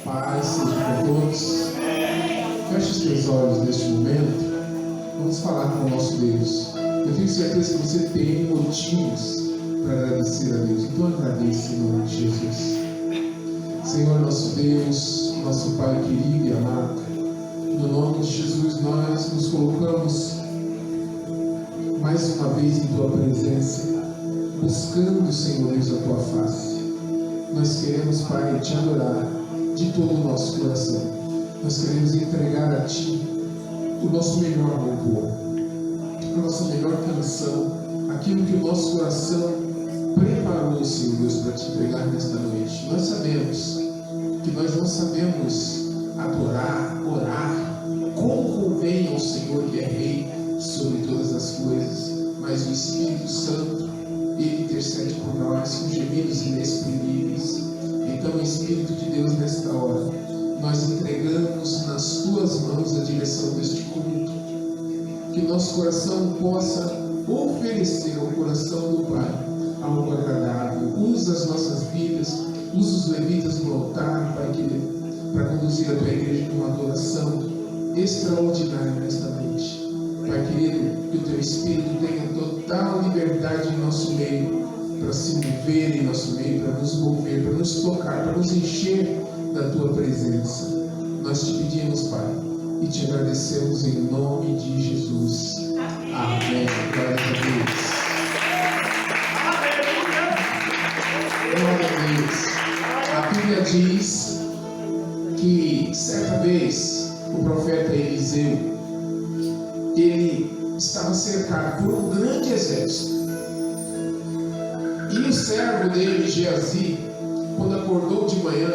Paz seja com todos. Feche os teus olhos neste momento. Vamos falar com o nosso Deus. Eu tenho certeza que você tem motivos para agradecer a Deus. Então agradeça em nome de Jesus. Senhor, nosso Deus, nosso Pai querido e amado, no nome de Jesus nós nos colocamos mais uma vez em Tua presença, buscando, Senhor Deus, a Tua face. Nós queremos, Pai, Te adorar de todo o nosso coração. Nós queremos entregar a Ti o nosso melhor louvor, a nossa melhor canção, aquilo que o nosso coração preparou, Senhor Deus, para Te entregar nesta noite. Nós sabemos que nós não sabemos adorar, orar, como convém ao Senhor que é Rei sobre todas as coisas, mas o Espírito Santo, Ele intercede por nós com gemidos inexprimíveis. Então, Espírito de Deus, nesta hora, nós entregamos nas Tuas mãos a direção deste culto, que nosso coração possa oferecer ao coração do Pai algo agradável. Usa as nossas vidas, usa os levitas do altar, Pai querido, para conduzir a Tua igreja numa adoração extraordinária nesta noite. Pai querido, que o Teu Espírito tenha total liberdade em nosso meio, para se mover em nosso meio, para nos mover, para nos tocar, para nos encher da Tua presença. Nós Te pedimos, Pai, e Te agradecemos em nome de Jesus. Amém. Glória a Deus. Glória a Deus. A Bíblia diz que certa vez o profeta Eliseu, ele estava cercado por um grande exército. E o servo dele, Geazi, quando acordou de manhã,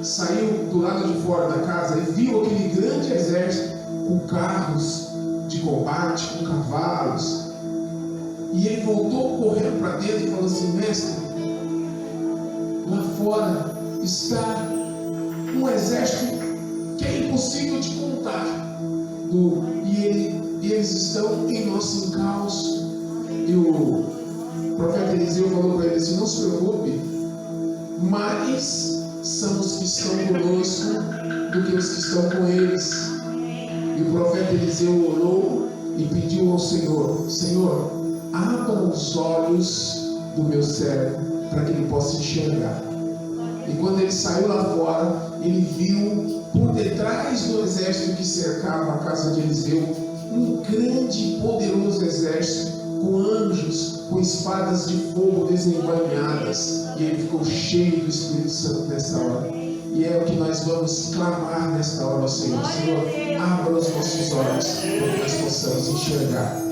saiu do lado de fora da casa e viu aquele grande exército com carros de combate, com cavalos. E ele voltou correndo para dentro e falou assim: mestre, lá fora está um exército que é impossível de contar. E eles estão em nosso encalço. E o profeta Eliseu falou para ele assim: não se preocupe, mais são os que estão conosco do que os que estão com eles. E o profeta Eliseu orou e pediu ao Senhor: Senhor, abra os olhos do meu servo para que ele possa enxergar. E quando ele saiu lá fora, ele viu por detrás do exército que cercava a casa de Eliseu um grande e poderoso exército com anjos, com espadas de fogo desembainhadas. E ele ficou cheio do Espírito Santo nesta hora. E é o que nós vamos clamar nesta hora ao Senhor: Senhor, abra os nossos olhos para que nós possamos enxergar.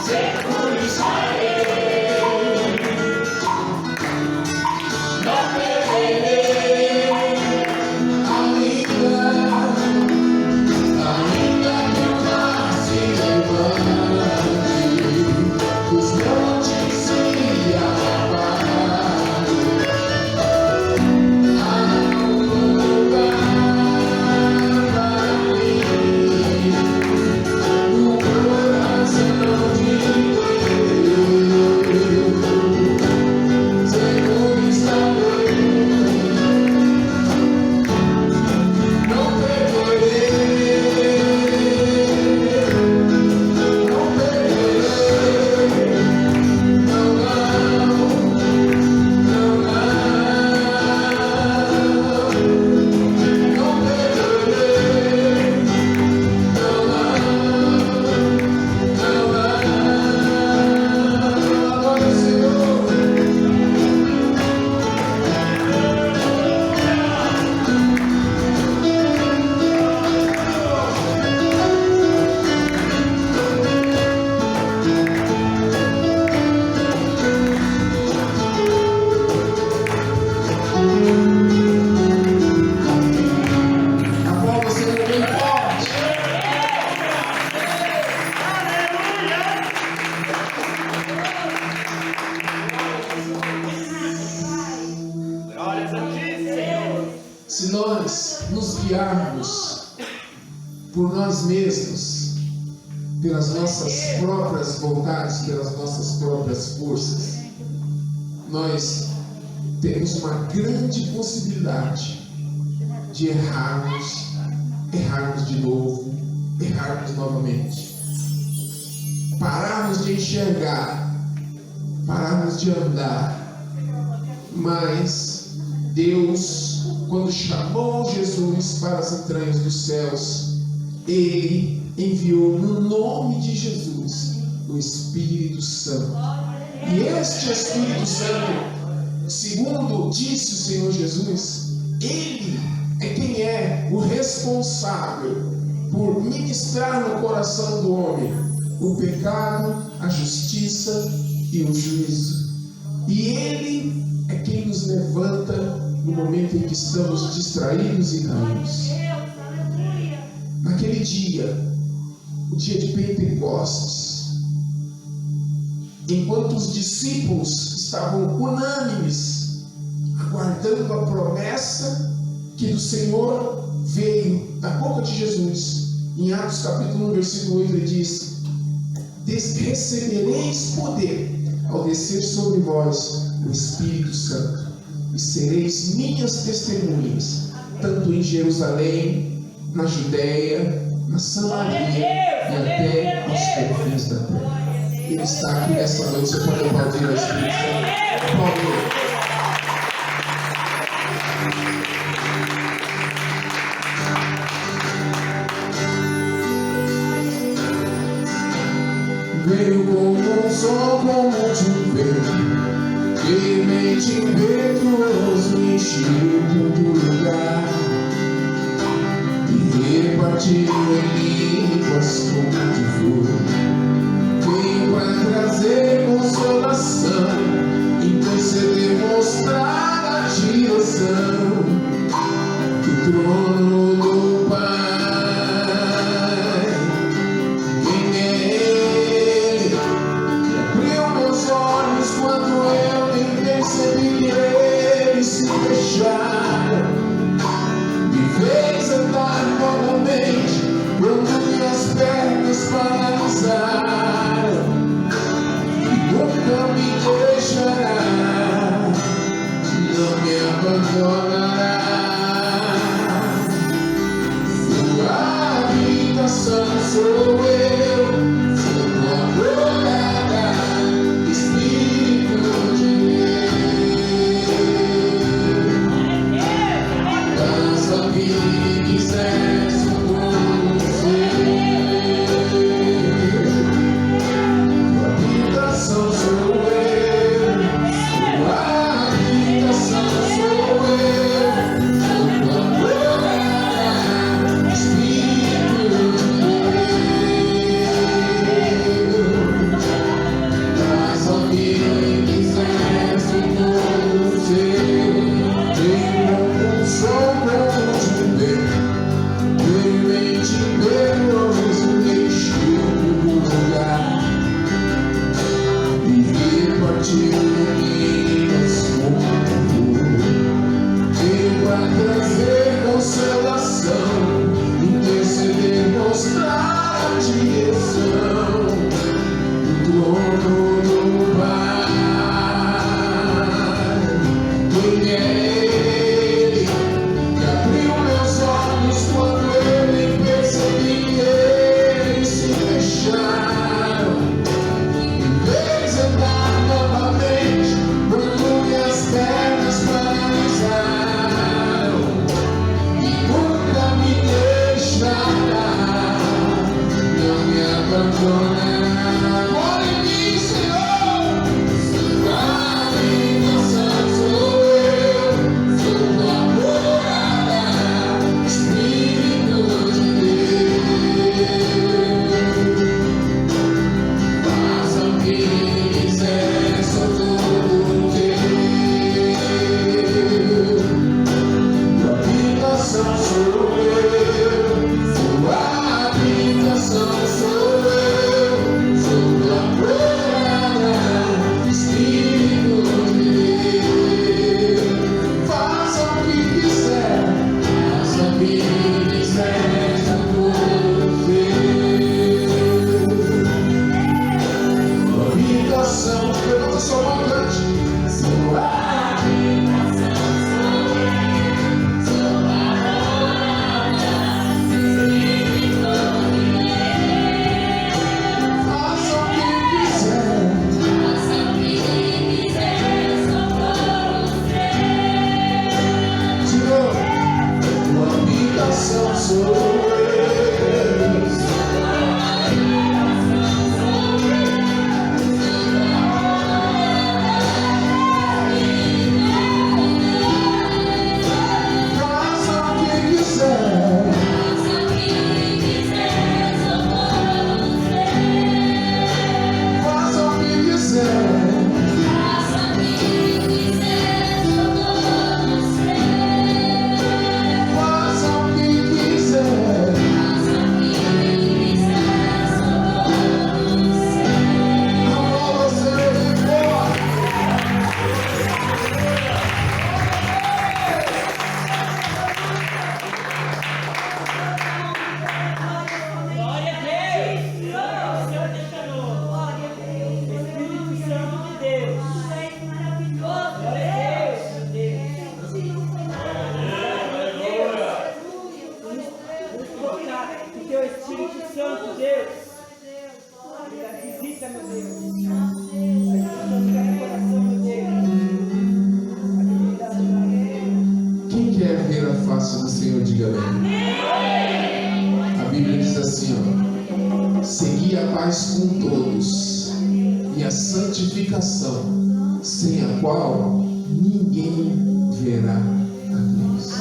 Seguro estarei. Não perderei. Ainda que o mar se levante, os montes se abalam, há um lugar para mim no coração de Deus. Seguro estarei. Não perderei. Não perderei. Não, não, não, não perderei. Não, adore o Senhor. Aplauda o Senhor bem forte. Glórias a ti, Senhor. Se nós nos guiarmos por nós mesmos, pelas nossas próprias vontades, pelas nossas próprias forças, nós temos uma grande possibilidade de errarmos de novo, errarmos novamente, pararmos de enxergar, pararmos de andar. Mas Deus, quando chamou Jesus para as entranhas dos céus, Ele enviou no nome de Jesus o Espírito Santo. E este Espírito Santo, segundo disse o Senhor Jesus, Ele é quem é o responsável por ministrar no coração do homem o pecado, a justiça e o juízo. E Ele é quem nos levanta no momento em que estamos distraídos e caídos. Naquele dia, o dia de Pentecostes, enquanto os discípulos estavam unânimes, aguardando a promessa que do Senhor veio da boca de Jesus, em Atos capítulo 1, versículo 8, ele diz: recebereis poder ao descer sobre vós o Espírito Santo, e sereis minhas testemunhas, tanto em Jerusalém, na Judéia, na Samaria e até aos confins da terra. Ele está aqui nessa noite. Você pode aplaudir ao Espírito Santo. Aplaudir. Veio como um sol, como de um vento, veemente impetuoso, encheu todo lugar, e repartiu em línguas como de fogo. Veio para trazer consolação, interceder, mostrar a direção do trono do Pai. Quem é Ele que abriu meus olhos quando eu nem percebi que eles se fecharam, me fez andar novamente quando minhas pernas paralisaram. paz com todos e a santificação, sem a qual ninguém verá a Deus.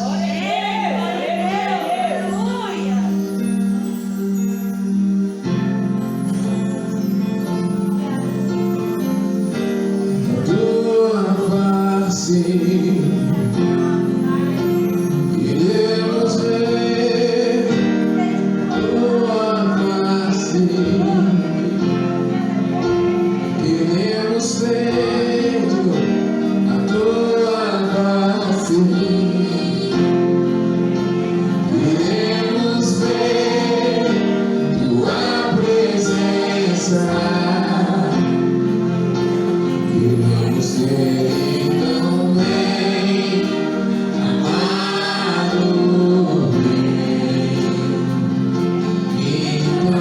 Queremos ver tua face, queremos ver a tua face, queremos ver tua presença, queremos ter também amado bem, então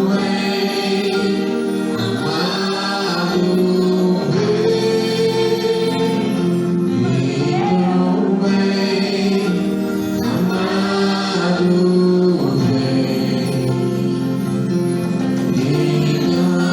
vem amado bem, então vem amado bem, então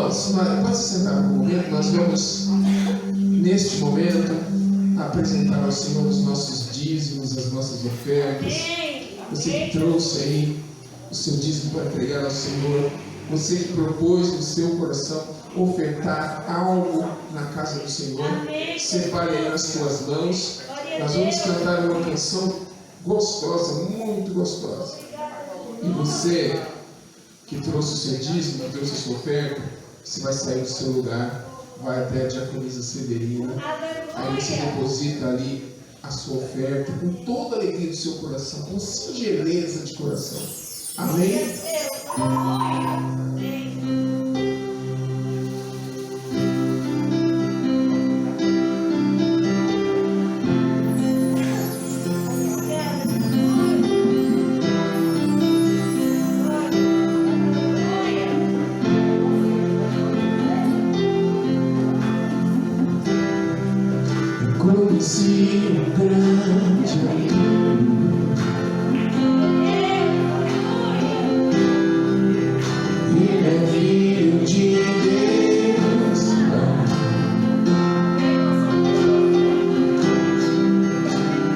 Irmãos, pode se sentar por um momento. Nós vamos, neste momento, apresentar ao Senhor os nossos dízimos, as nossas ofertas. Você que trouxe aí o seu dízimo para entregar ao Senhor, você que propôs no seu coração ofertar algo na casa do Senhor, separe aí nas tuas mãos. Nós vamos cantar uma canção gostosa, muito gostosa. E você que trouxe o seu dízimo, que trouxe a sua oferta, você vai sair do seu lugar, vai até a diaconisa Severina, aí você deposita ali a sua oferta com toda a alegria do seu coração, com singeleza de coração. Amém? Conheci um grande amigo, ele é filho de Deus.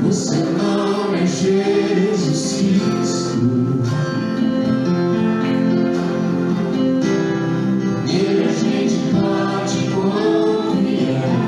O seu nome é Jesus Cristo. Nele a gente pode confiar.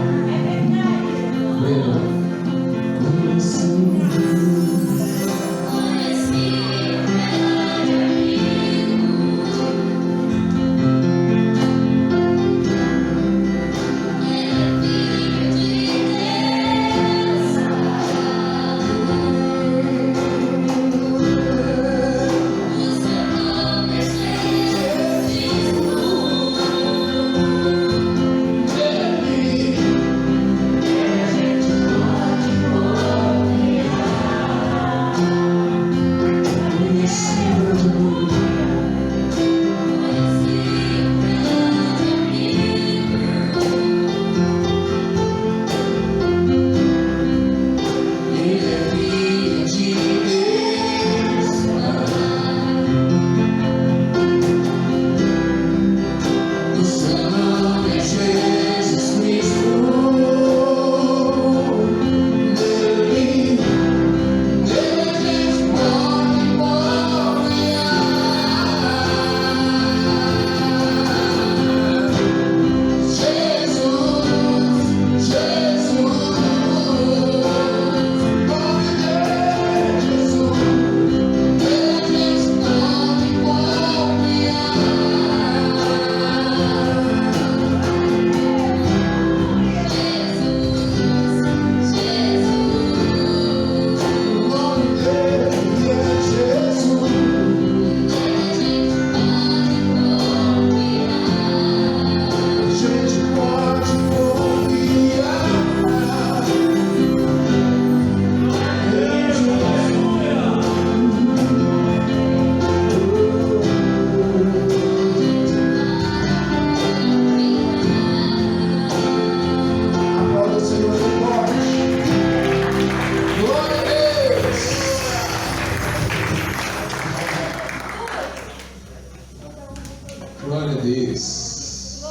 Glória a Deus.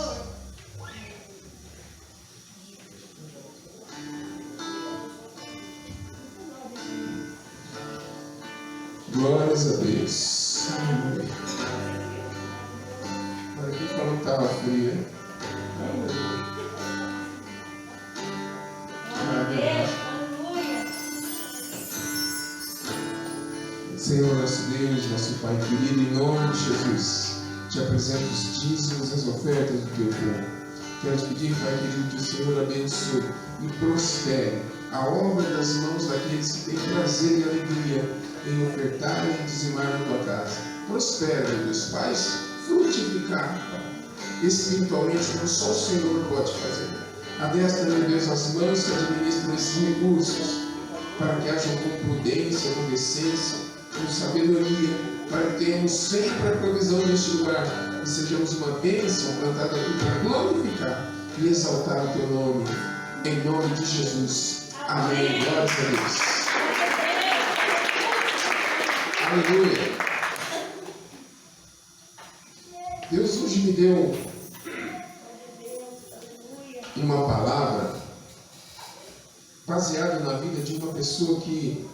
Glórias a Deus. Aleluia. Olha aqui falou que estava frio, hein? Senhor, nosso Deus, nosso Pai querido, em nome de Jesus, te apresento os dízimos e as ofertas do teu povo. Quero te pedir, Pai querido, que o Senhor abençoe e prospere a obra das mãos daqueles que têm prazer e alegria em ofertar e em dizimar na tua casa. Prospera, meu Deus, faz frutificar, Pai, espiritualmente, como só o Senhor pode fazer. Adestra, meu Deus, as mãos que administram esses recursos, para que hajam com prudência, com decência, com sabedoria, para que tenhamos sempre a provisão neste lugar e sejamos uma bênção plantada aqui para glorificar e exaltar o teu nome, em nome de Jesus. Amém. Glórias a Deus. Aleluia. Deus hoje me deu uma palavra baseada na vida de uma pessoa que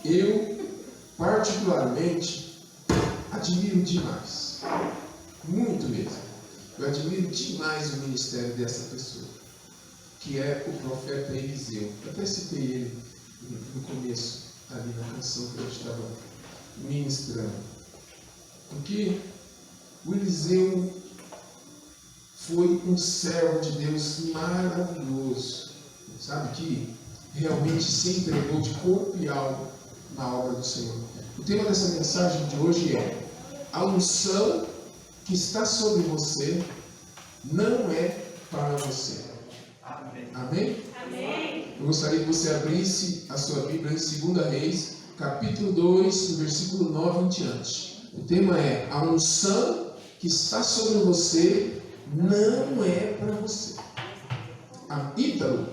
eu, particularmente, admiro demais. Muito mesmo. Eu admiro demais o ministério dessa pessoa, que é o profeta Eliseu. Eu até citei ele no começo, ali na canção que eu estava ministrando. Porque o Eliseu foi um servo de Deus maravilhoso, sabe, que realmente se entregou de corpo e alma na obra do Senhor. O tema dessa mensagem de hoje é: a unção que está sobre você não é para você. Amém. Amém? Amém. Eu gostaria que você abrisse a sua Bíblia em 2 Reis, capítulo 2, no versículo 9 em diante. O tema é: a unção que está sobre você não é para você. Ítalo,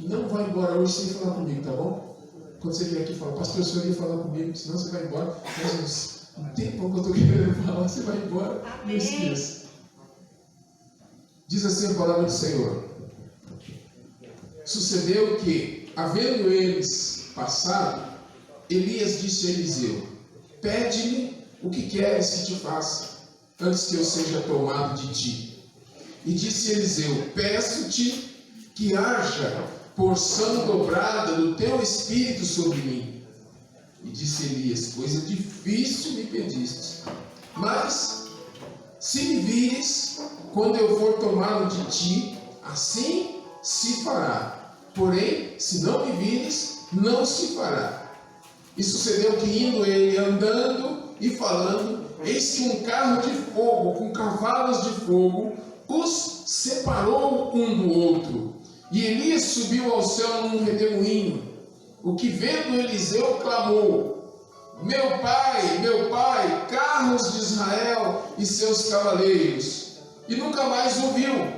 não vai embora hoje sem falar comigo, tá bom? Quando você vier aqui e falar: pastor, o senhor ia falar comigo, senão você vai embora. Faz um tempo que eu estou querendo falar, você vai embora. Não esqueça. Diz assim a palavra do Senhor: sucedeu que, havendo eles passado, Elias disse a Eliseu: pede-me o que queres que te faça, antes que eu seja tomado de ti. E disse Eliseu: peço-te que haja porção dobrada do teu espírito sobre mim. E disse Elias: coisa difícil me pediste, mas se me vires quando eu for tomado de ti, assim se fará. Porém, se não me vires, não se fará. E sucedeu que, indo ele andando e falando, eis que um carro de fogo com cavalos de fogo os separou um do outro. E Elias subiu ao céu num redemoinho. O que vendo Eliseu clamou: meu pai, carros de Israel e seus cavaleiros. E nunca mais o viu.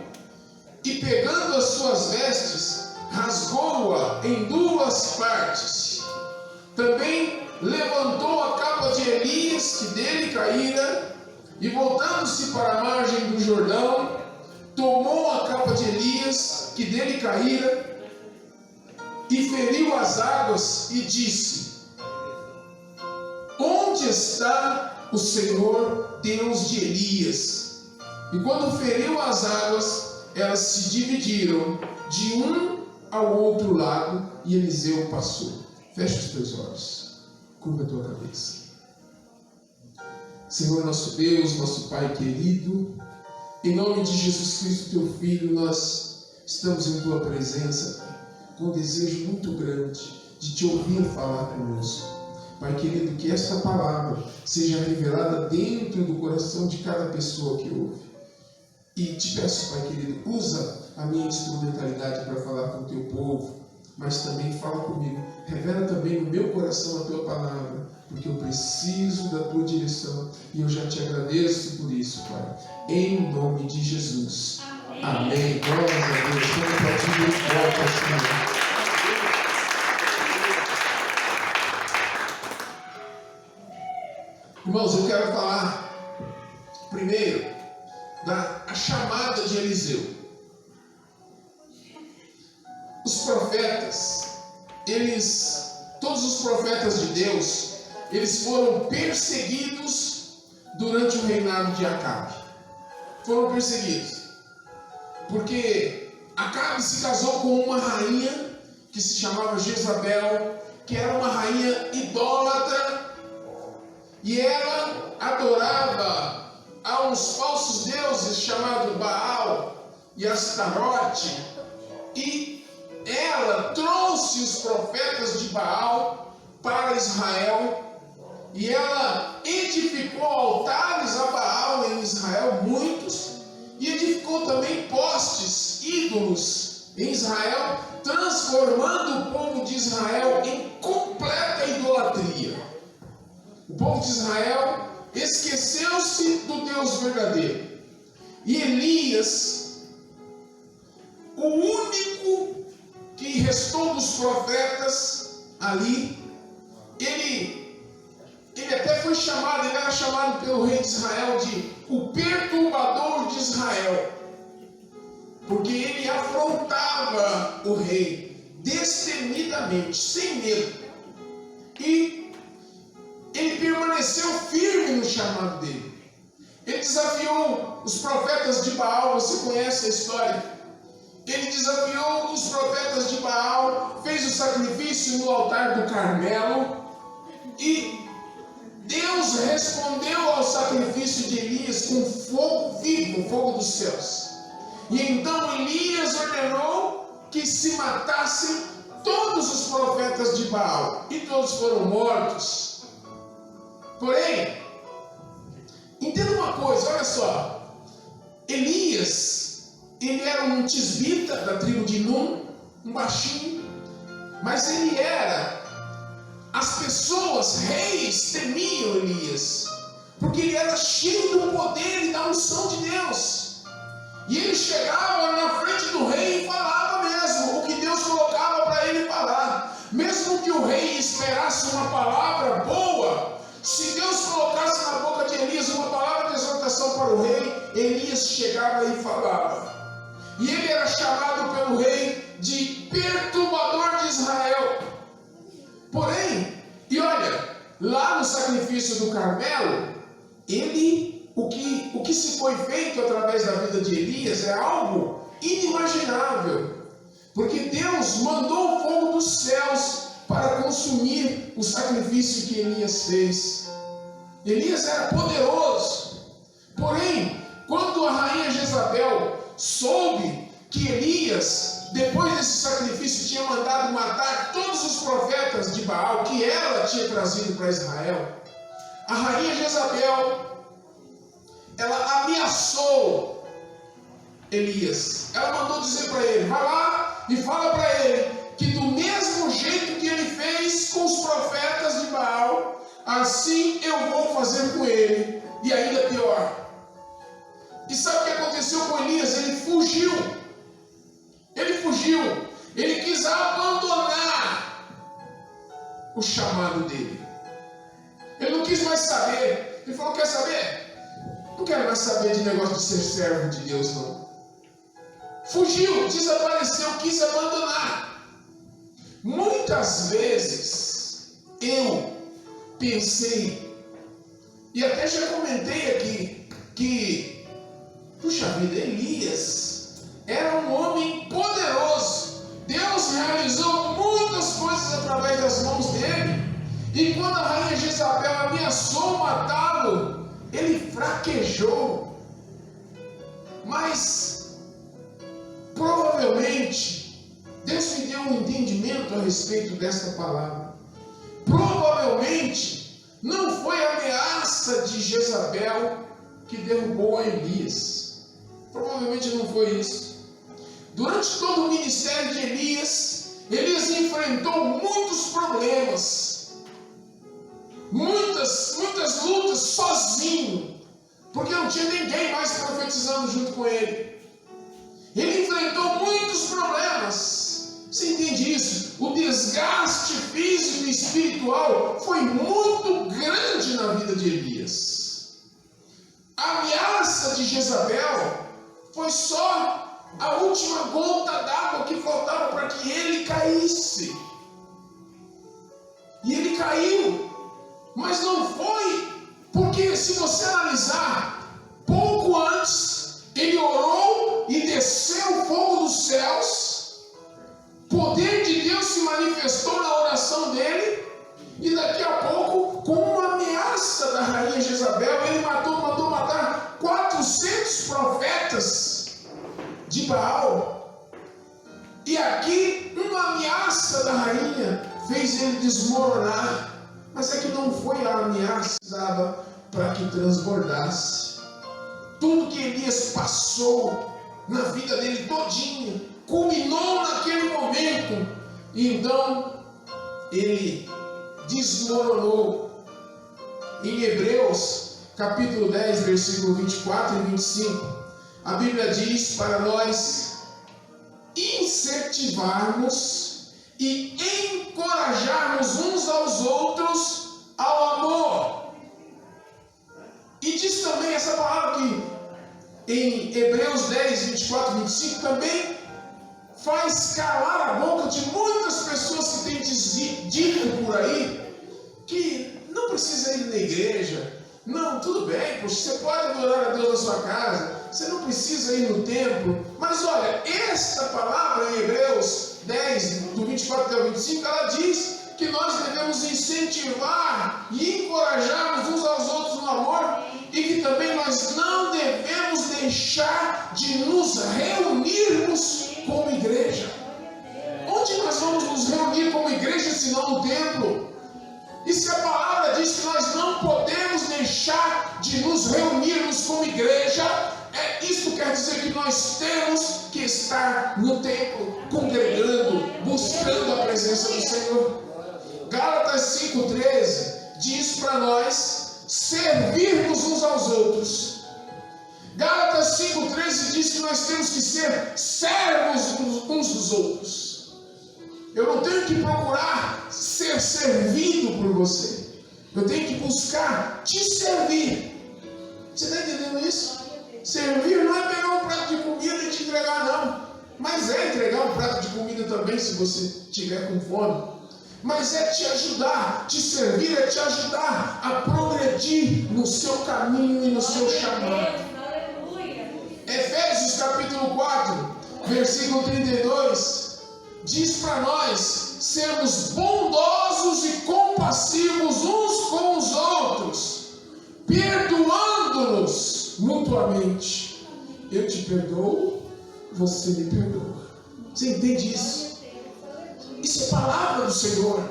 E pegando as suas vestes, rasgou-a em duas partes. Também levantou a capa de Elias, que dele caíra, e voltando-se para a margem do Jordão, tomou a capa de Elias, que dele caíra, e feriu as águas, e disse: onde está o Senhor Deus de Elias? E quando feriu as águas, elas se dividiram de um ao outro lado, e Eliseu passou. Feche os teus olhos, curva a tua cabeça. Senhor nosso Deus, nosso Pai querido, em nome de Jesus Cristo, teu Filho, nós estamos em tua presença, Pai, com um desejo muito grande de te ouvir falar conosco. Pai querido, que esta palavra seja revelada dentro do coração de cada pessoa que ouve. E te peço, Pai querido, usa a minha instrumentalidade para falar com o teu povo, mas também fala comigo. Revela também no meu coração a tua palavra, porque eu preciso da tua direção e eu já te agradeço por isso, Pai. Em nome de Jesus. Amém. Glória a Deus. Como pode ir volta, Senhor. Irmãos, eu quero falar primeiro da chamada de Eliseu. Os profetas, todos os profetas de Deus, eles foram perseguidos durante o reinado de Acabe. Foram perseguidos porque Acabe se casou com uma rainha que se chamava Jezabel, que era uma rainha idólatra, e ela adorava a uns falsos deuses chamados Baal e Astarote, e ela trouxe os profetas de Baal para Israel, e ela edificou altares a Baal em Israel, muitos, e edificou também postes, ídolos em Israel, transformando o povo de Israel em completa idolatria. O povo de Israel esqueceu-se do Deus verdadeiro. E Elias, o único que restou dos profetas ali, ele até foi chamado, ele era chamado pelo rei de Israel de o perturbador de Israel. porque ele afrontava o rei destemidamente, sem medo. E ele permaneceu firme no chamado dele. Ele desafiou os profetas de Baal, você conhece a história. Ele desafiou os profetas de Baal, fez o sacrifício no altar do Carmelo, e Deus respondeu ao sacrifício de Elias com fogo vivo, fogo dos céus. E então Elias ordenou que se matassem todos os profetas de Baal, e todos foram mortos. Porém, entenda uma coisa, olha só. Elias, ele era um tisbita da tribo de Num, um baixinho, mas ele era... As pessoas, reis, temiam Elias, porque ele era cheio do poder e da unção de Deus. E ele chegava na frente do rei e falava mesmo o que Deus colocava para ele falar. Mesmo que o rei esperasse uma palavra boa, se Deus colocasse na boca de Elias uma palavra de exortação para o rei, Elias chegava e falava. E ele era chamado pelo rei de perturbador de Israel. Porém, e olha, lá no sacrifício do Carmelo, o que se foi feito através da vida de Elias é algo inimaginável, porque Deus mandou o fogo dos céus para consumir o sacrifício que Elias fez. Elias era poderoso, porém, quando a rainha Jezabel soube que Elias, depois desse sacrifício, tinha mandado matar todos os profetas de Baal que ela tinha trazido para Israel, a rainha Jezabel, ela ameaçou Elias. Ela mandou dizer para ele: vai lá e fala para ele que do mesmo jeito que ele fez com os profetas de Baal, assim eu vou fazer com ele, e ainda pior. E sabe o que aconteceu com Elias? Ele fugiu. Ele quis abandonar o chamado dele. Ele não quis mais saber. Ele falou: quer saber? Não quero mais saber de negócio de ser servo de Deus, não. Fugiu, desapareceu, quis abandonar. Muitas vezes eu pensei, e até já comentei aqui, que, puxa vida, Elias era um homem poderoso. Deus realizou muitas coisas através das mãos dele. E quando a rainha Jezabel ameaçou matá-lo, ele fraquejou. Mas, provavelmente, Deus me deu um entendimento a respeito desta palavra. Provavelmente, não foi a ameaça de Jezabel que derrubou a Elias. Provavelmente não foi isso. Durante todo o ministério de Elias, enfrentou muitos problemas, muitas lutas sozinho, porque não tinha ninguém mais profetizando junto com ele. Ele enfrentou muitos problemas. Você entende isso? O desgaste físico e espiritual foi muito grande na vida de Elias. A ameaça de Jezabel foi só a última gota d'água que faltava para que ele caísse. E ele caiu. Mas não foi, porque se você analisar, pouco antes, ele orou e desceu o fogo dos céus. O poder de Deus se manifestou na oração dele. E daqui a pouco, com uma ameaça da rainha Jezabel, ele mandou matar 400 profetas de Baal. E aqui uma ameaça da rainha fez ele desmoronar. Mas é que não foi a ameaça dada para que transbordasse. Tudo que Elias passou na vida dele todinha culminou naquele momento. E então ele desmoronou. Em Hebreus capítulo 10, versículo 24 e 25, a Bíblia diz para nós incentivarmos e encorajarmos uns aos outros ao amor. E diz também essa palavra aqui: em Hebreus 10, 24, 25, também faz calar a boca de muitas pessoas que têm dito por aí que não precisa ir na igreja. Não, tudo bem, poxa, você pode adorar a Deus na sua casa, você não precisa ir no templo. Mas olha, esta palavra em Hebreus 10, do 24 até o 25, ela diz que nós devemos incentivar e encorajarmos uns aos outros no amor, e que também nós não devemos deixar de nos reunirmos como igreja. Onde nós vamos nos reunir como igreja se não no templo? E se a palavra diz que nós não podemos deixar de nos reunirmos como igreja, isso quer dizer que nós temos que estar no templo, congregando, buscando a presença do Senhor. Gálatas 5,13 diz para nós servirmos uns aos outros. Gálatas 5,13 diz que nós temos que ser servos uns dos outros. Eu não tenho que procurar ser servido por você. Eu tenho que buscar te servir. Você está entendendo isso? Servir não é pegar um prato de comida e te entregar, não. Mas é entregar um prato de comida também, se você estiver com fome. Mas é te ajudar, te servir é te ajudar a progredir no seu caminho e no seu chamado. Efésios capítulo 4, versículo 32, diz para nós sermos bondosos e compassivos uns com os outros, perdoando-nos mutuamente. Eu te perdoo, você me perdoa. Você entende isso? Isso é palavra do Senhor.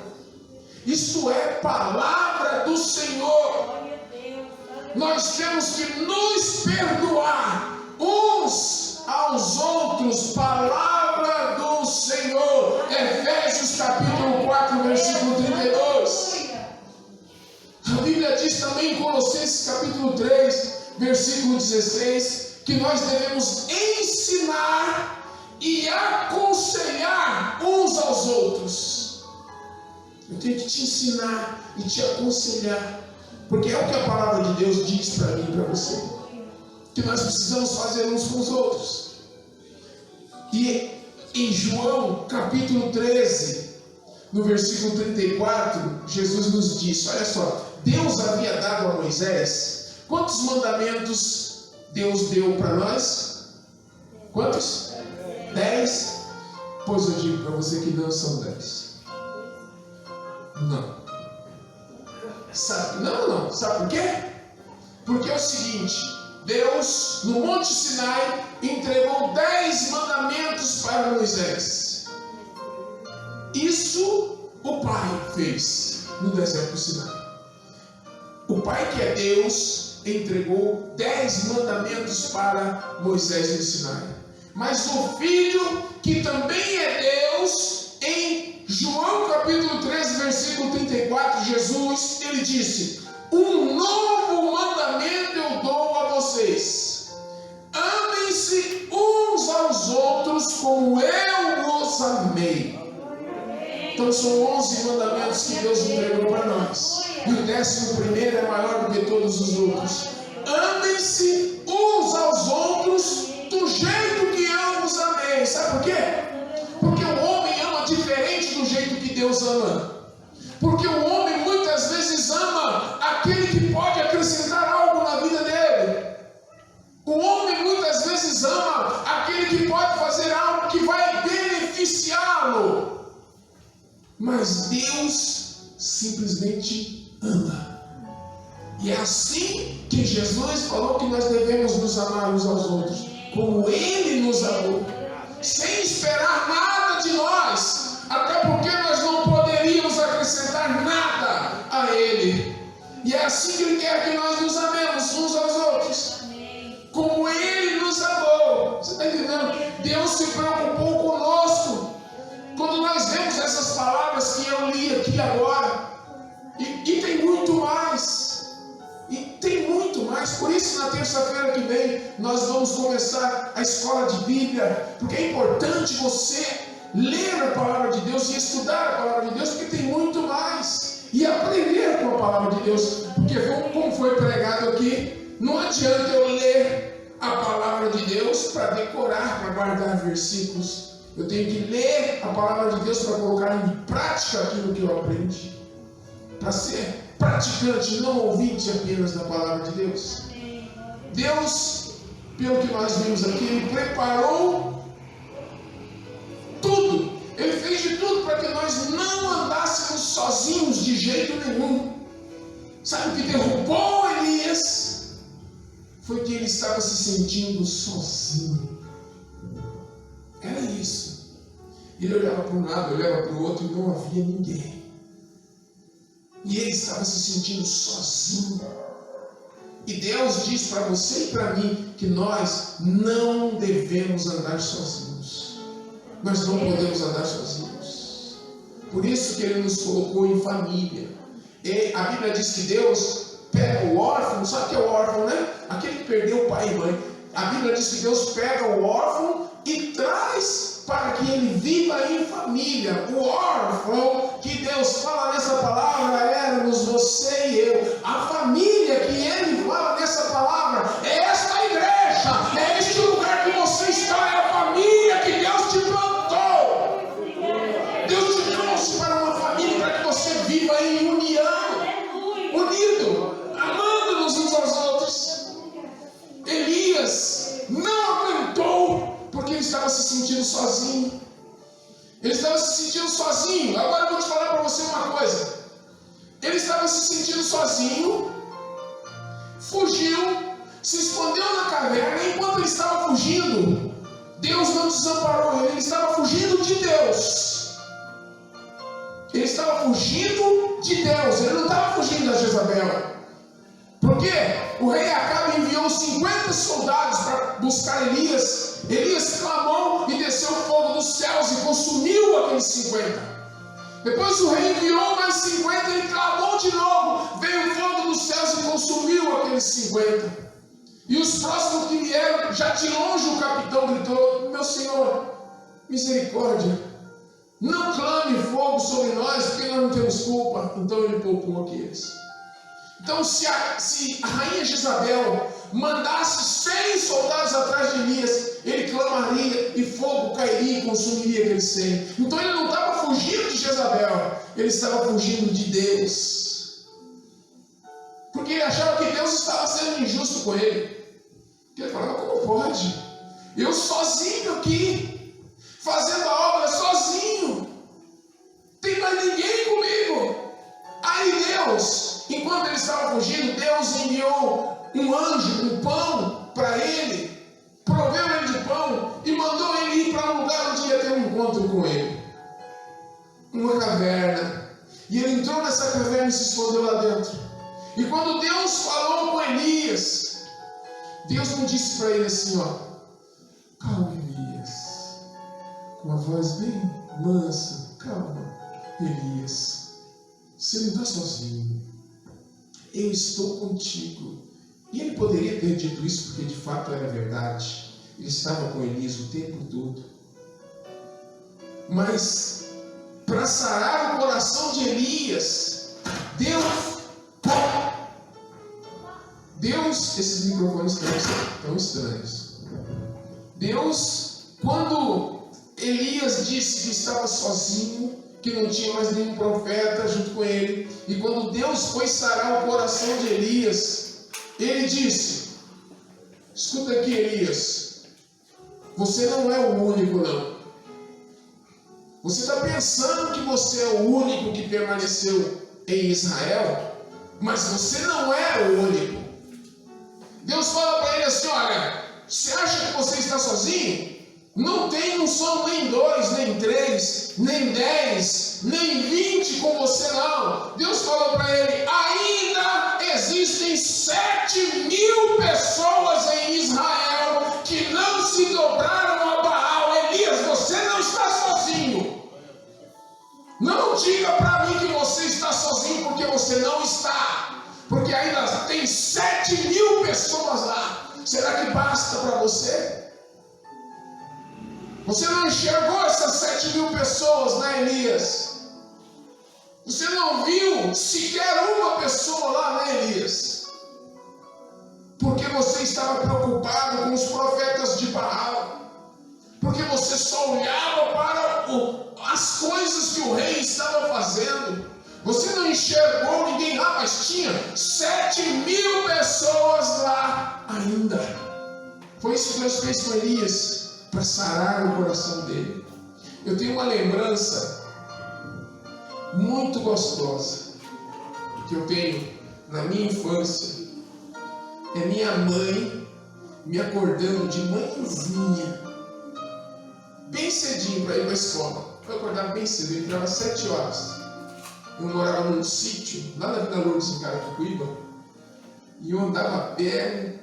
Isso é palavra do Senhor. Nós temos que nos perdoar uns aos outros. Palavra do Senhor. Efésios capítulo 4, versículo 32. A Bíblia diz também em Colossenses capítulo 3, versículo 16, que nós devemos ensinar e aconselhar uns aos outros. Eu tenho que te ensinar e te aconselhar, porque é o que a palavra de Deus diz para mim e para você, que nós precisamos fazer uns com os outros. E em João capítulo 13, no versículo 34, Jesus nos disse, olha só, Deus havia dado a Moisés, quantos mandamentos Deus deu para nós? Quantos? 10? Pois eu digo para você que não são 10. Não. Sabe? Não. Sabe por quê? Porque é o seguinte, Deus, no Monte Sinai, entregou 10 mandamentos para Moisés. Isso o Pai fez no deserto do Sinai. O Pai, que é Deus, entregou 10 mandamentos para Moisés no Sinai. Mas o Filho, que também é Deus, em João capítulo 13, versículo 34, Jesus, ele disse: um novo mandamento eu dou a vocês. Amem-se uns aos outros como eu os amei. Então são 11 mandamentos que Deus entregou para nós. E o 11º é maior do que todos os outros. Amem-se uns aos outros do jeito que eu os amei. Sabe por quê? Porque o homem ama diferente do jeito que Deus ama. Porque o homem muitas vezes ama aquele que pode acrescentar algo na vida dele. O homem muitas vezes ama aquele que pode fazer algo que vai beneficiá-lo. Mas Deus simplesmente ama. E é assim que Jesus falou que nós devemos nos amar uns aos outros, como Ele nos amou, sem esperar nada de nós, até porque nós não poderíamos acrescentar nada a Ele. E é assim que Ele quer que nós nos amemos uns aos outros, como Ele nos amou. Você está entendendo? Deus se preocupou conosco. Quando nós vemos essas palavras que eu li aqui agora, e tem muito mais, por isso na terça-feira que vem nós vamos começar a escola de Bíblia, porque é importante você ler a palavra de Deus e estudar a palavra de Deus, porque tem muito mais, e aprender com a palavra de Deus, porque como foi pregado aqui, não adianta eu ler a palavra para decorar, para guardar versículos. Eu tenho que ler a palavra de Deus para colocar em prática aquilo que eu aprendi. Para ser praticante, não ouvinte apenas da palavra de Deus. Deus, pelo que nós vimos aqui, Ele preparou tudo. Ele fez de tudo para que nós não andássemos sozinhos de jeito nenhum. Sabe o que derrubou Elias? Foi que ele estava se sentindo sozinho. Era isso. Ele olhava para um lado, olhava para o outro e não havia ninguém. E ele estava se sentindo sozinho. E Deus diz para você e para mim que nós não devemos andar sozinhos. Nós não podemos andar sozinhos. Por isso que Ele nos colocou em família. E a Bíblia diz que Deus pega o órfão, sabe o que é o órfão, né? Aquele que perdeu o pai e mãe. A Bíblia diz que Deus pega o órfão e traz para que ele viva em família. O órfão que Deus fala nessa palavra éramos você e eu. A família que Ele fala nessa palavra é esta igreja, é este lugar que você está, é a família que Deus te plantou. Deus te trouxe para uma família para que você viva em união, unido, amando-nos uns aos outros. Elias não aguentou porque ele estava se sentindo sozinho. Ele estava se sentindo sozinho. Agora eu vou te falar para você uma coisa. Ele estava se sentindo sozinho, fugiu, se escondeu na caverna. E enquanto ele estava fugindo, Deus não desamparou ele. Ele estava fugindo de Deus. Ele estava fugindo de Deus. Ele não estava fugindo da Jezabel. Porque o rei Acabe enviou 50 soldados para buscar Elias. Elias clamou e desceu fogo dos céus e consumiu aqueles 50. Depois o rei enviou mais 50 e ele clamou de novo. Veio fogo dos céus e consumiu aqueles 50. E os próximos que vieram, já de longe o capitão gritou: meu senhor, misericórdia, não clame fogo sobre nós, porque nós não temos culpa. Então ele poupou aqueles. Então, se a rainha Jezabel mandasse 100 soldados atrás de Elias, ele clamaria e fogo cairia e consumiria aqueles 100. Então ele não estava fugindo de Jezabel, ele estava fugindo de Deus. Porque ele achava que Deus estava sendo injusto com ele. Ele falava: como pode? Eu sozinho aqui, fazendo a obra sozinho, tem mais ninguém comigo. Aí Deus, enquanto ele estava fugindo, Deus enviou um anjo, um pão para ele, proveu ele de pão e mandou ele ir para um lugar onde ia ter um encontro com ele. Uma caverna. E ele entrou nessa caverna e se escondeu lá dentro. E quando Deus falou com Elias, Deus não disse para ele assim, ó: calma, Elias. Com uma voz bem mansa: calma, Elias. Você não está sozinho. Eu estou contigo. E ele poderia ter dito isso porque de fato era verdade. Ele estava com Elias o tempo todo. Mas para sarar o coração de Elias, Deus, esses microfones estão estranhos. Deus, quando Elias disse que estava sozinho, que não tinha mais nenhum profeta junto com ele, e quando Deus foi sarar o coração de Elias, ele disse: escuta aqui, Elias, você não é o único, não. Você está pensando que você é o único que permaneceu em Israel, mas você não é o único. Deus fala para ele assim: olha, você acha que você está sozinho? Não são nem 2, nem 3, nem 10, nem 20 com você, não. Deus falou para ele: ainda existem 7.000 pessoas em Israel que não se dobraram a Baal. Elias, você não está sozinho. Não diga para mim que você está sozinho, porque você não está. Porque ainda tem 7.000 pessoas lá. Será que basta para você? Você não enxergou essas 7.000 pessoas, né, Elias? Você não viu sequer uma pessoa lá, né, Elias? porque você estava preocupado com os profetas de Baal, porque você só olhava para as coisas que o rei estava fazendo. Você não enxergou ninguém lá, mas tinha 7.000 pessoas lá ainda. Foi isso que Deus fez com Elias, para sarar o coração dele. Eu tenho uma lembrança muito gostosa que eu tenho na minha infância. É minha mãe me acordando de manhãzinha, bem cedinho para ir para a escola. Eu acordava bem cedo, eu entrava às 7 horas. Eu morava num sítio, lá na Vila Lourdes, em Carapicuíba, e eu andava a pé,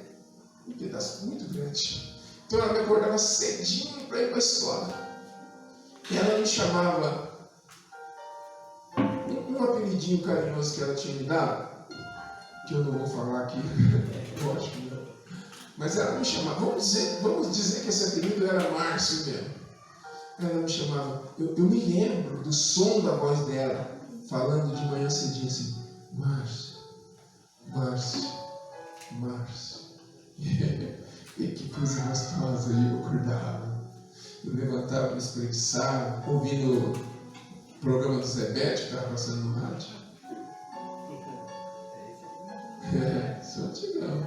um pedaço muito grande. Então ela me acordava cedinho para ir para a escola. E ela me chamava, um apelidinho carinhoso que ela tinha me dado, que eu não vou falar aqui, lógico que não. Mas ela me chamava, vamos dizer que esse apelido era Márcio mesmo. Ela me chamava, eu me lembro do som da voz dela, falando de manhã cedinho assim, Márcio, Márcio, Márcio. E que coisa gostosa, e eu acordava. Eu levantava, me espreguiçava, ouvindo o programa do Zé Bete que estava passando no rádio. Sou antigão.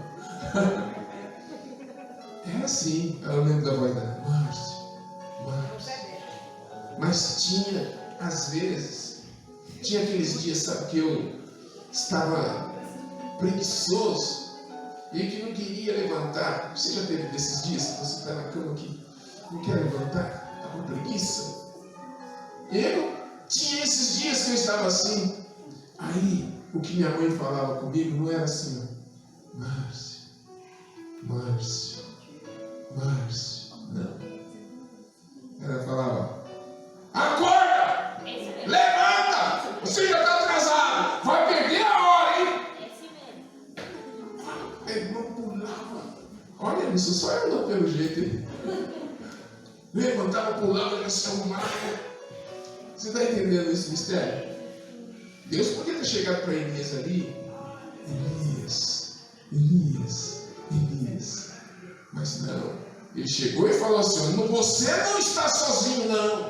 Era assim, eu lembro da voz dela, Márcio, Márcio. Mas tinha, às vezes, tinha aqueles dias, sabe, que eu estava preguiçoso e que não queria levantar. Você já teve desses dias que você está na cama aqui, não quer levantar, está com preguiça? Eu tinha esses dias que eu estava assim. Aí, o que minha mãe falava comigo não era assim, ó, Márcio, Márcio, Márcio, não. Ela falava, acorda! Levanta! Você já está atrasado! Vai perder a hora, hein? Ele não pulava. Olha isso, só eu não pelo jeito, hein? Levantava, pulava, já se arrumava. Você está entendendo esse mistério? Deus podia ter chegado para Elias ali, Elias. Mas não. Ele chegou e falou assim, você não está sozinho não.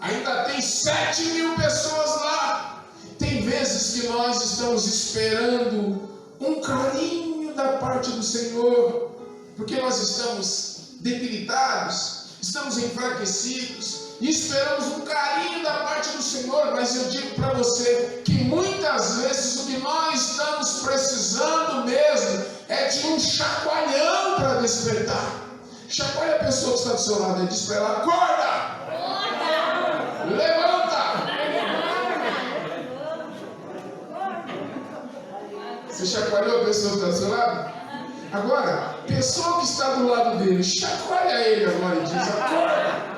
Ainda tem 7.000 pessoas lá. Tem vezes que nós estamos esperando um carinho da parte do Senhor, porque nós estamos debilitados, estamos enfraquecidos, e esperamos um carinho da parte do Senhor. Mas eu digo para você que muitas vezes o que nós estamos precisando mesmo é de um chacoalhão para despertar. Chacoalha a pessoa que está do seu lado e diz para ela, acorda! Levanta! Você chacoalhou a pessoa que está do seu lado? Agora, pessoa que está do lado dele, chacoalha ele agora e diz, acorda!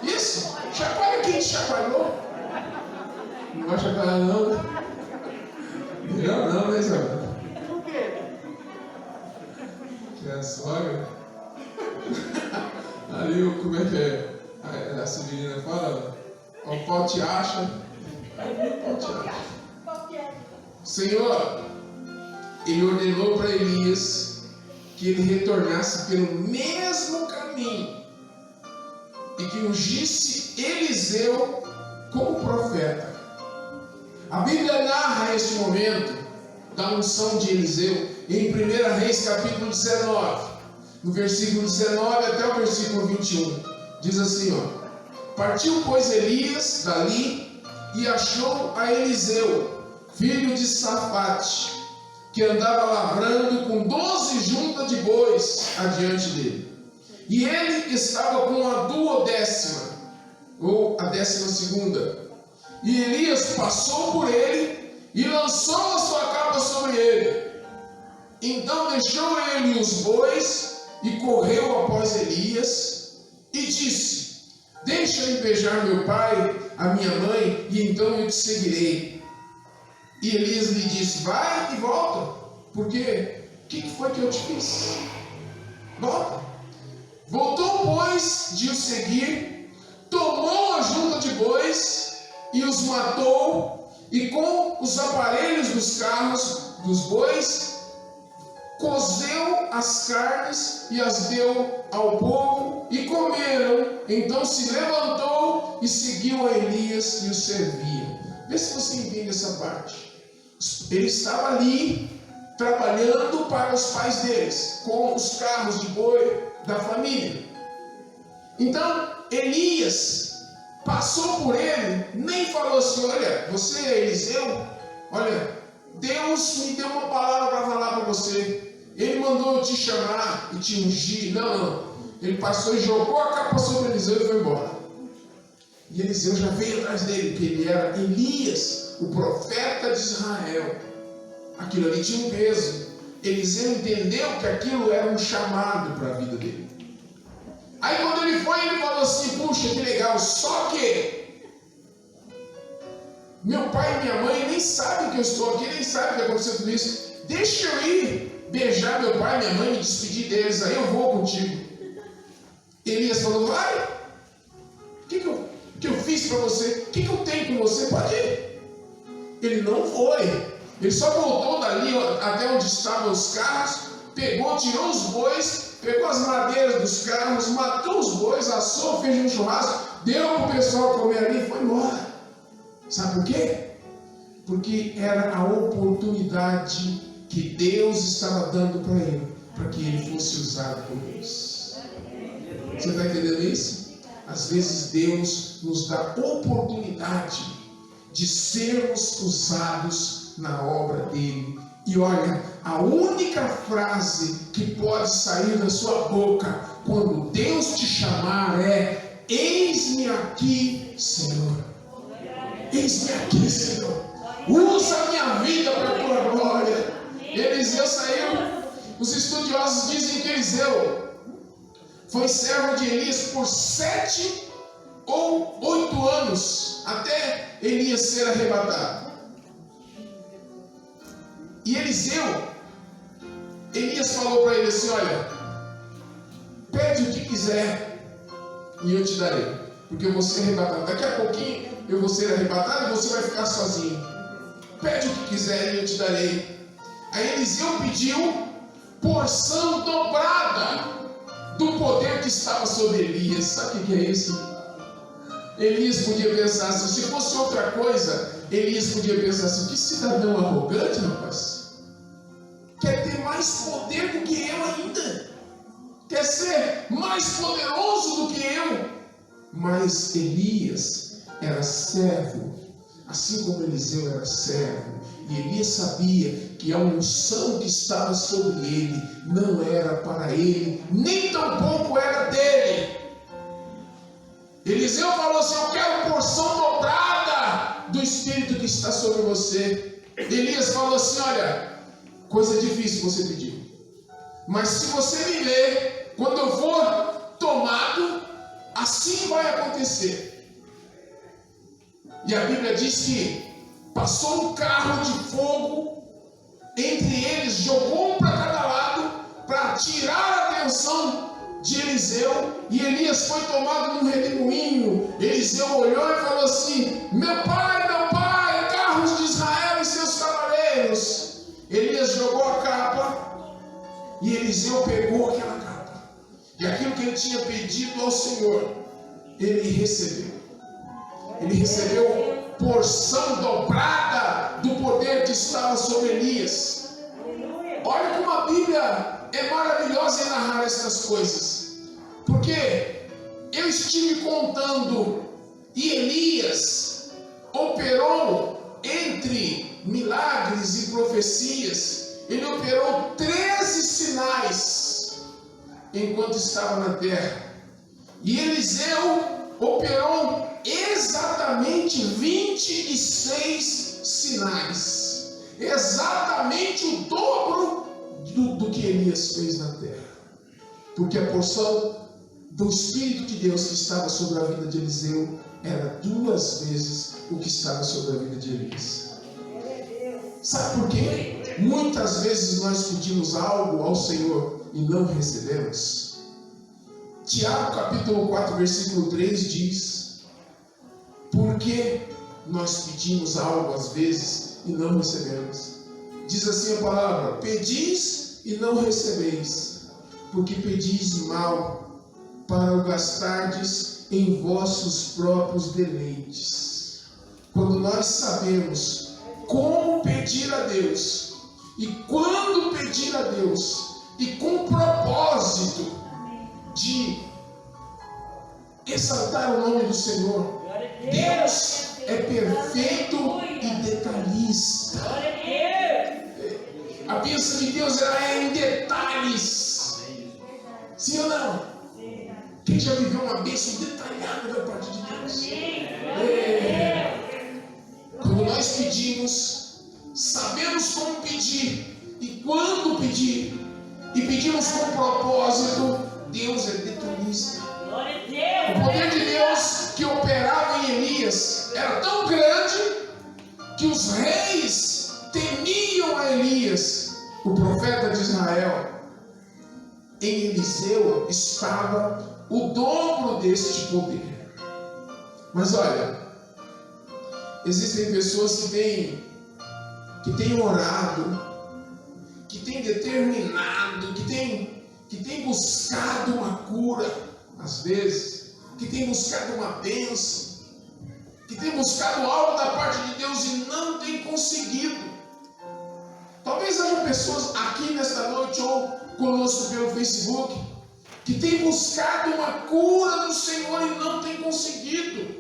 Isso, chacoalha quem te chacoalhou. Não vai chacoalhar não, né? Não, né, Isabel? Por quê? Que é a sogra. Ali, como é que é? A Severina fala, o pau te acha. Senhor, ele ordenou para Elias que ele retornasse pelo mesmo caminho e que ungisse Eliseu como profeta. A Bíblia narra este momento da unção de Eliseu em 1 Reis capítulo 19, no versículo 19 até o versículo 21. Diz assim, ó, partiu pois Elias dali e achou a Eliseu, filho de Safate, que andava lavrando com 12 juntas de bois adiante dele. E ele estava com a 12ª, ou a 12ª. E Elias passou por ele e lançou a sua capa sobre ele. Então deixou ele os bois e correu após Elias e disse, deixa-me beijar meu pai, a minha mãe, e então eu te seguirei. E Elias lhe disse, vai e volta, porque o que foi que eu te fiz? Volta. Voltou, pois, de o seguir, tomou a junta de bois e os matou, e com os aparelhos dos carros dos bois cozeu as carnes e as deu ao povo e comeram. Então se levantou e seguiu a Elias e o servia. Vê se você entende essa parte. Ele estava ali trabalhando para os pais deles, com os carros de boi da família. Então Elias passou por ele, nem falou assim: olha, você é Eliseu? Olha, Deus me deu uma palavra para falar para você. Ele mandou eu te chamar e te ungir. Não. Ele passou e jogou a capa sobre Eliseu e foi embora. E Eliseu já veio atrás dele, porque ele era Elias, o profeta de Israel. Aquilo ali tinha um peso. Eliseu entendeu que aquilo era um chamado para a vida dele. Aí quando ele foi, ele falou assim: puxa, que legal, só que meu pai e minha mãe nem sabem que eu estou aqui, nem sabem o que aconteceu tudo isso. Deixa eu ir beijar meu pai e minha mãe, me despedir deles, aí eu vou contigo. Elias falou: vai, o que eu fiz para você? O que eu tenho com você? Pode ir. Ele não foi. Ele só voltou dali até onde estavam os carros, pegou, tirou os bois, pegou as madeiras dos carros, matou os bois, assou, fez um churrasco, deu para o pessoal comer ali e foi embora. Sabe por quê? Porque era a oportunidade que Deus estava dando para ele, para que ele fosse usado por Deus. Você está entendendo isso? Às vezes Deus nos dá oportunidade de sermos usados na obra dele. E olha, a única frase que pode sair da sua boca quando Deus te chamar é: eis-me aqui, Senhor. Eis-me aqui, Senhor. Usa a minha vida para a tua glória. Eliseu saiu. Os estudiosos dizem que Eliseu foi servo de Elias por 7 ou 8 anos, até Elias ser arrebatado. E Elias falou para ele assim: olha, pede o que quiser e eu te darei, porque eu vou ser arrebatado. Daqui a pouquinho eu vou ser arrebatado e você vai ficar sozinho. Pede o que quiser e eu te darei. Aí Eliseu pediu porção dobrada do poder que estava sobre Elias. Sabe o que é isso? Elias podia pensar assim, se fosse outra coisa, Elias podia pensar assim: que cidadão arrogante, rapaz. Quer ter mais poder do que eu ainda. Quer ser mais poderoso do que eu. Mas Elias era servo, assim como Eliseu era servo. E Elias sabia que a unção que estava sobre ele não era para ele, nem tampouco era dele. Eliseu falou assim: eu quero porção dobrada do Espírito que está sobre você. Elias falou assim: olha, coisa difícil você pediu, mas se você me ler, quando eu for tomado, assim vai acontecer. E a Bíblia diz que passou um carro de fogo entre eles, jogou um para cada lado, para tirar a atenção de Eliseu, e Elias foi tomado num redemoinho. Eliseu olhou e falou assim: meu pai, carros de Israel e seus cavaleiros. Elias jogou a capa e Eliseu pegou aquela capa, e aquilo que ele tinha pedido ao Senhor, ele recebeu. Ele recebeu porção dobrada do poder que estava sobre Elias. Olha como a Bíblia é maravilhosa em narrar essas coisas, porque eu estive contando, e Elias operou entre milagres e profecias. Ele operou 13 sinais enquanto estava na terra, e Eliseu operou exatamente 26 sinais, exatamente o dobro do que Elias fez na terra, porque a porção do Espírito de Deus que estava sobre a vida de Eliseu era 2 vezes o que estava sobre a vida de Elias. Sabe por quê? Muitas vezes nós pedimos algo ao Senhor e não recebemos. Tiago capítulo 4 versículo 3 diz: porque nós pedimos algo às vezes e não recebemos. Diz assim a palavra: pedis e não recebeis, porque pedis mal, para o gastardes em vossos próprios deleites. Quando nós sabemos como pedir a Deus, e quando pedir a Deus, e com o propósito de exaltar o nome do Senhor, Deus é perfeito e detalhista. A bênção de Deus, ela é em detalhes. Sim ou não? Quem já viveu uma bênção detalhada da parte de Deus? Quando nós pedimos, sabemos como pedir e quando pedir, e pedimos com propósito, Deus é detalhista. O poder de Deus que operava em Elias era tão grande que os reis temiam a Elias, o profeta de Israel. Em Eliseu estava o dobro deste poder. Mas olha, existem pessoas que têm orado, que têm determinado, que têm buscado uma cura, às vezes, que têm buscado uma bênção, que têm buscado algo da parte de Deus e não têm conseguido. Talvez haja pessoas aqui nesta noite ou conosco pelo Facebook que têm buscado uma cura do Senhor e não têm conseguido.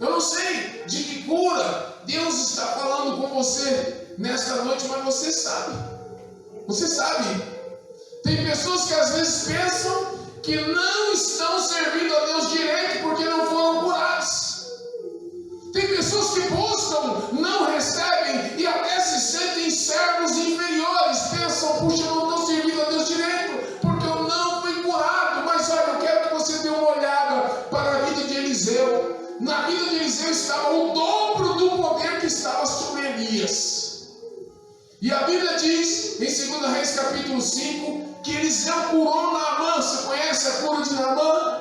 Eu não sei de que cura Deus está falando com você nesta noite, mas você sabe. Você sabe. Tem pessoas que às vezes pensam que não estão servindo a Deus direito porque não foram curados. Tem pessoas que buscam, não recebem e até se sentem servos inferiores. Pensam, puxa, eu não estou servindo a Deus direito porque eu não fui curado. Mas olha, eu quero que você dê uma olhada para a vida de Eliseu. Na vida de Eliseu estava o dobro do poder que estava sobre Elias. E a Bíblia diz, em 2 Reis capítulo 5, que Eliseu curou Naamã. Você conhece a cura de Naamã?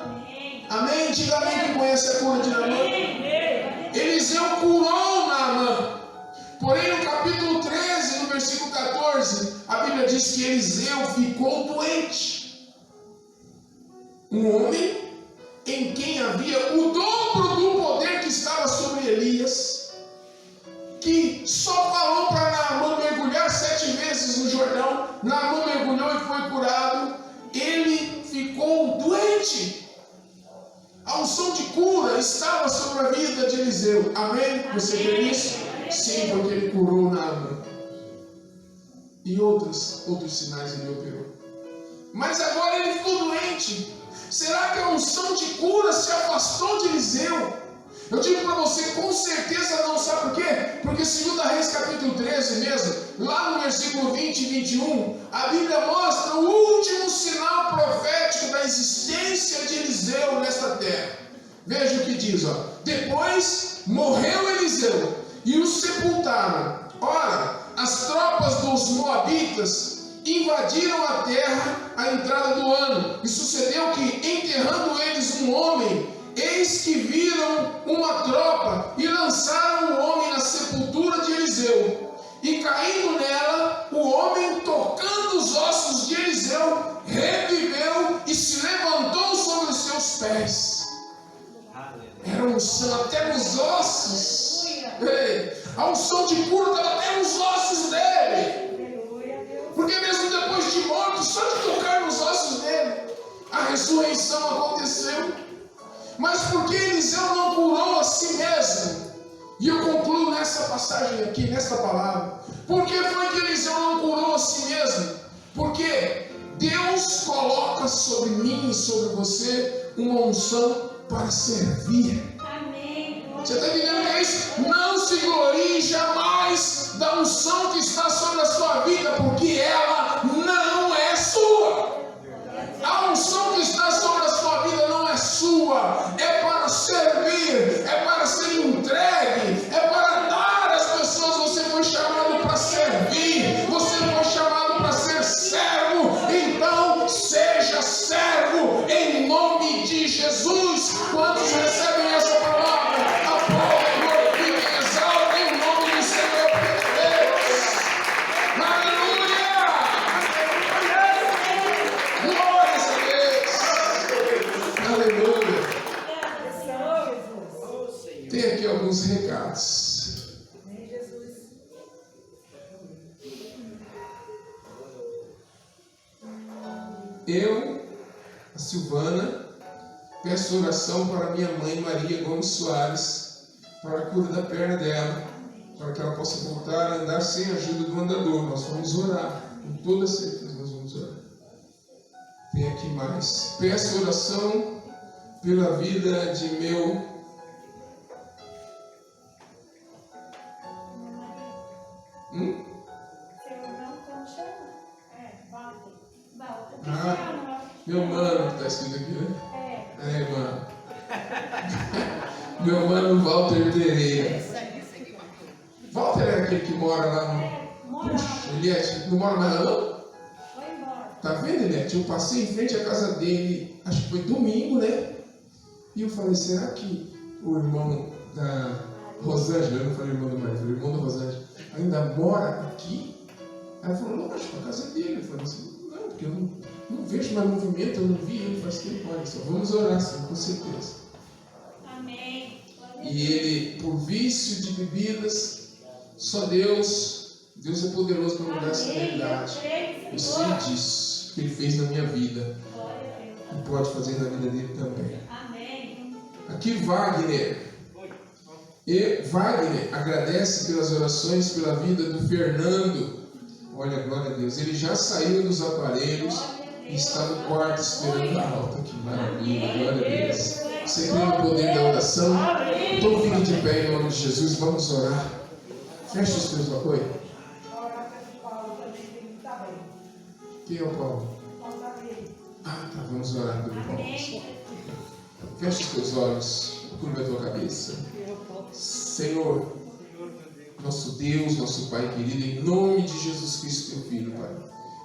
Amém? Diga amém que conhece a cura de Naamã. Eliseu curou Naamã. Porém, no capítulo 13, no versículo 14, a Bíblia diz que Eliseu ficou doente. Um homem em quem havia o dobro do poder que estava sobre Elias, que só falou para Naamã mergulhar 7 vezes no Jordão. Naamã mergulhou e foi curado. Ele ficou doente. A unção de cura estava sobre a vida de Eliseu. Amém? Você crê nisso? Sim, porque ele curou Naamã. E outros sinais ele operou. Mas agora ele ficou doente. Será que a unção de cura se afastou de Eliseu? Eu digo para você, com certeza não. Sabe por quê? Porque 2 Reis capítulo 13 mesmo, lá no versículo 20 e 21, a Bíblia mostra o último sinal profético da existência de Eliseu nesta terra. Veja o que diz, ó. Depois morreu Eliseu e o sepultaram. Ora, as tropas dos moabitas invadiram a terra à entrada do ano. E sucedeu que, enterrando eles um homem, eis que viram uma tropa e lançaram o homem na sepultura de Eliseu. E caindo nela, o homem, tocando os ossos de Eliseu, reviveu e se levantou sobre os seus pés. Era unção até nos ossos. A unção de cura estava até nos ossos dele. Porque mesmo depois de morto, só de tocar nos ossos dele, a ressurreição aconteceu. Mas por que Eliseu não curou a si mesmo? E eu concluo nessa passagem aqui, nessa palavra. Por que foi que Eliseu não curou a si mesmo? Porque Deus coloca sobre mim e sobre você uma unção para servir. Amém. Você está entendendo o que é isso? Não se glorie jamais da unção que está sobre a sua vida, porque ela não é sua. A unção que está sobre a sua vida não é sua. É para servir, é para ser entregue, é para dar às pessoas. Você foi chamado para servir, você foi chamado para ser servo. Então seja servo em nome de Jesus. Quantos recebem essa palavra? Aplaudem, glorifiquem, exaltem o nome do Senhor Deus. Aleluia! alguns recados. Eu, a Silvana, peço oração para minha mãe Maria Gomes Soares, para a cura da perna dela, para que ela possa voltar a andar sem a ajuda do andador. Nós vamos orar, com toda certeza nós vamos orar. Tem aqui mais. Peço oração pela vida de meu meu mano, que está escrito aqui, né? É, mano. Meu mano Walter Pereira. Walter é aquele que mora lá no. Puxa, Eliette, não mora mais lá não? Foi embora. Tá vendo, Eliette? Eu passei em frente à casa dele, acho que foi domingo, né? E eu falei, será que o irmão da Rosângela, eu não falei irmão do marido, falei irmão da Rosângela, ainda mora aqui? Aí ela falou, lógico, a casa é dele. Eu falei assim, não, porque eu não vejo mais movimento, eu não vi ele faz tempo. Olha só, vamos orar sim, com certeza. Amém. E ele, por vício de bebidas, só Deus é poderoso para mudar essa realidade. Eu sei disso, que ele fez na minha vida. E pode fazer na vida dele também. Amém. Aqui Wagner. E Wagner agradece pelas orações pela vida do Fernando. Olha, glória a Deus. Ele já saiu dos aparelhos e está no quarto esperando a alta. Que maravilha, glória a Deus. Você crê no poder da oração? Todo mundo de pé em nome de Jesus, vamos orar. Feche os teus olhos. Oi. Quem é o Paulo? Ah, tá, vamos orar pelo Paulo. Feche os teus olhos, curva a tua cabeça. Senhor, nosso Deus, nosso Pai querido, em nome de Jesus Cristo, teu Filho, Pai.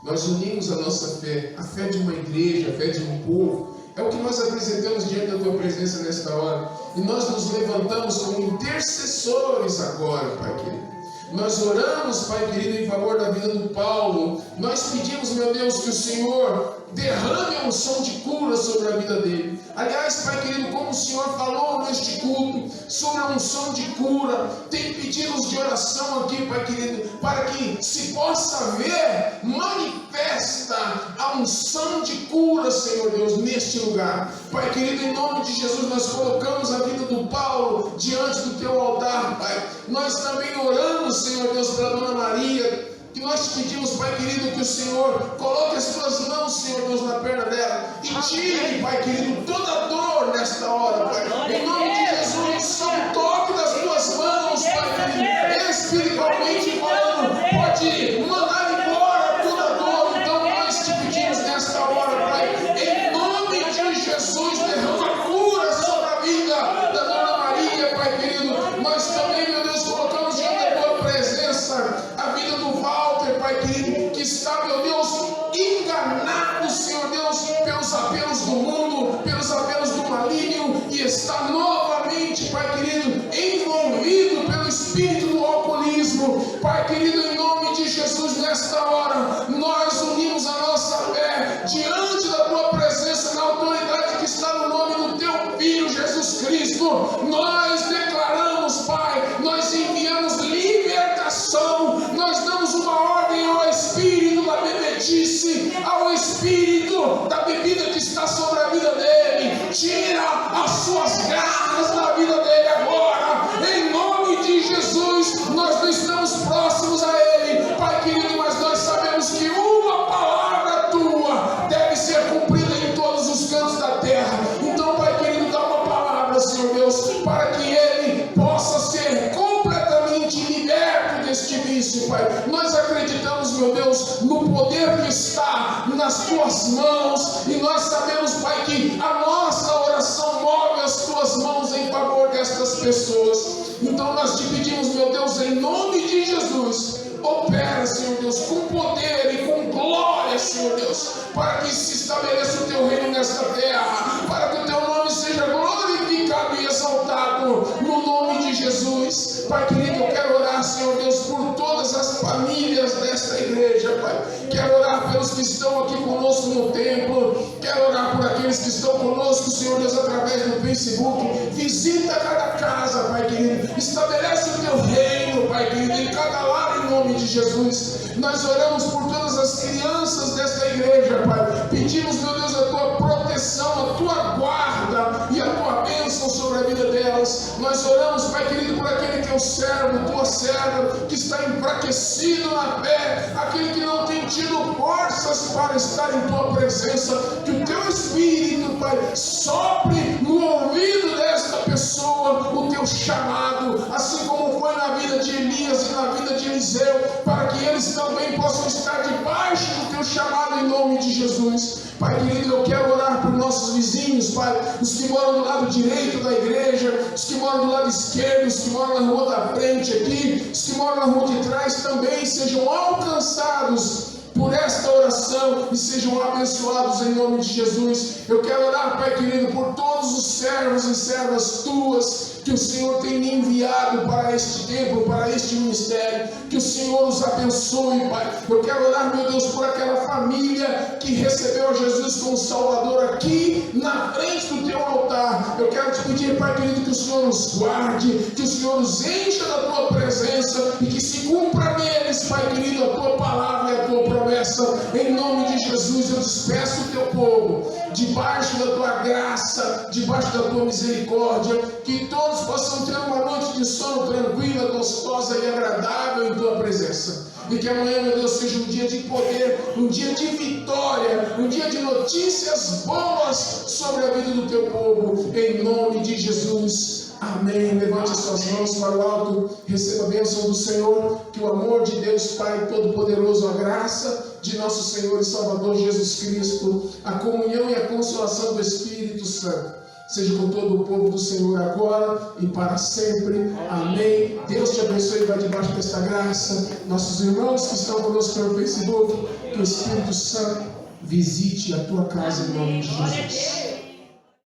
Nós unimos a nossa fé, a fé de uma igreja, a fé de um povo. É o que nós apresentamos diante da tua presença nesta hora. E nós nos levantamos como intercessores agora, Pai querido. Nós oramos, Pai querido, em favor da vida do Paulo. Nós pedimos, meu Deus, que o Senhor derrame a unção de cura sobre a vida dele. Aliás, Pai querido, como o Senhor falou neste culto sobre a unção de cura, tem pedidos de oração aqui, Pai querido, para que se possa ver, manifesta a unção de cura, Senhor Deus, neste lugar. Pai querido, em nome de Jesus, nós colocamos a vida do Paulo diante do teu altar, Pai. Nós também oramos, Senhor Deus, pela Dona Maria, que nós te pedimos, Pai querido, que o Senhor coloque as tuas mãos, Senhor Deus, na perna dela e tire, Pai querido, toda dor nesta hora, Pai. Em nome de Jesus, só um toque das tuas mãos, Pai querido, espiritualmente falando, pode mandar embora toda dor. Então nós te pedimos nesta hora, Pai, em nome de Jesus, derrama cura sobre a vida da Dona Maria, Pai querido. Nós também, meu Deus, colocamos diante da tua presença a vida do Walter, Pai querido, que está, meu Deus, enganado, Senhor Deus, pelos apelos do mundo, pelos apelos do maligno, e está novamente, Pai querido, envolvido pelo espírito do alcoolismo. Pai querido, em nome de Jesus, nesta hora, nós unimos a nossa fé diante da tua presença, na autoridade que está no nome do teu Filho, Jesus Cristo. Nós declaramos, Pai, nós enviamos libertação, nós damos uma ordem ao espírito da bebedice, ao espírito da bebida que está sobre a vida dele. Tira as suas garras da vida dele agora, em nome de Jesus. Nós não estamos próximos a ele, Pai querido, mas nós sabemos que uma palavra tua deve ser cumprida em todos os cantos da terra. Então, Pai querido, dá uma palavra, Senhor Deus, para que ele possa ser completamente liberto deste vício, Pai. Nós acreditamos, meu Deus, no poder que está nas tuas mãos, e nós sabemos, Pai, que a nossa oração move as tuas mãos em favor destas pessoas. Então nós te pedimos, meu Deus, em nome de Jesus, opera, Senhor Deus, com poder e com glória, Senhor Deus, para que se estabeleça o teu reino nesta terra, para que o teu nome seja glorificado e exaltado no nome de Jesus. Pai querido, eu quero orar, Senhor Deus, por todas as famílias desta igreja, Pai. Quero orar pelos que estão aqui conosco no templo, quero orar por aqueles aqueles que estão conosco, Senhor Deus, através do Facebook. Visita cada casa, Pai querido. Estabelece o teu reino, Pai querido, em cada lar, em nome de Jesus. Nós oramos por todas as crianças desta igreja, Pai. Pedimos, meu Deus, a tua proteção, a tua guarda e a tua bênção sobre a vida delas. Nós oramos, Pai querido, por aquele teu servo, tua serva, que está enfraquecido na fé, aquele que não tem tido forças para estar em tua presença. Que o teu Espírito, Pai, sopre no ouvido desta pessoa o teu chamado, assim como foi na vida de Elias e na vida de Eliseu, para que eles também possam estar debaixo do teu chamado em nome de Jesus. Pai querido, eu quero orar por nossos vizinhos, Pai, os que moram do lado direito da igreja, os que moram do lado esquerdo, os que moram na rua da frente aqui, os que moram na rua de trás também sejam alcançados por esta oração e sejam abençoados em nome de Jesus. Eu quero orar, Pai querido, por todos os servos e servas tuas que o Senhor tem me enviado para este templo, para este ministério. Que o Senhor os abençoe, Pai. Eu quero orar, meu Deus, por aquela família que recebeu a Jesus como Salvador aqui na frente do teu altar. Eu quero te pedir, Pai querido, que o Senhor os guarde, que o Senhor os encha da tua presença e que se cumpra neles, Pai querido, a tua palavra e a tua promessa. Em nome de Jesus, eu despeço o teu povo debaixo da tua graça, debaixo da tua misericórdia, que todos possam ter uma noite de sono tranquila, gostosa e agradável em tua presença. E que amanhã, meu Deus, seja um dia de poder, um dia de vitória, um dia de notícias boas sobre a vida do teu povo, em nome de Jesus. Amém. Levante as suas mãos para o alto, receba a bênção do Senhor, que o amor de Deus Pai Todo-Poderoso, a graça de nosso Senhor e Salvador Jesus Cristo, a comunhão e a consolação do Espírito Santo, seja com todo o povo do Senhor agora e para sempre. Amém. Deus te abençoe e vai debaixo desta graça. Nossos irmãos que estão conosco pelo Facebook, que o Espírito Santo visite a tua casa em nome de Jesus.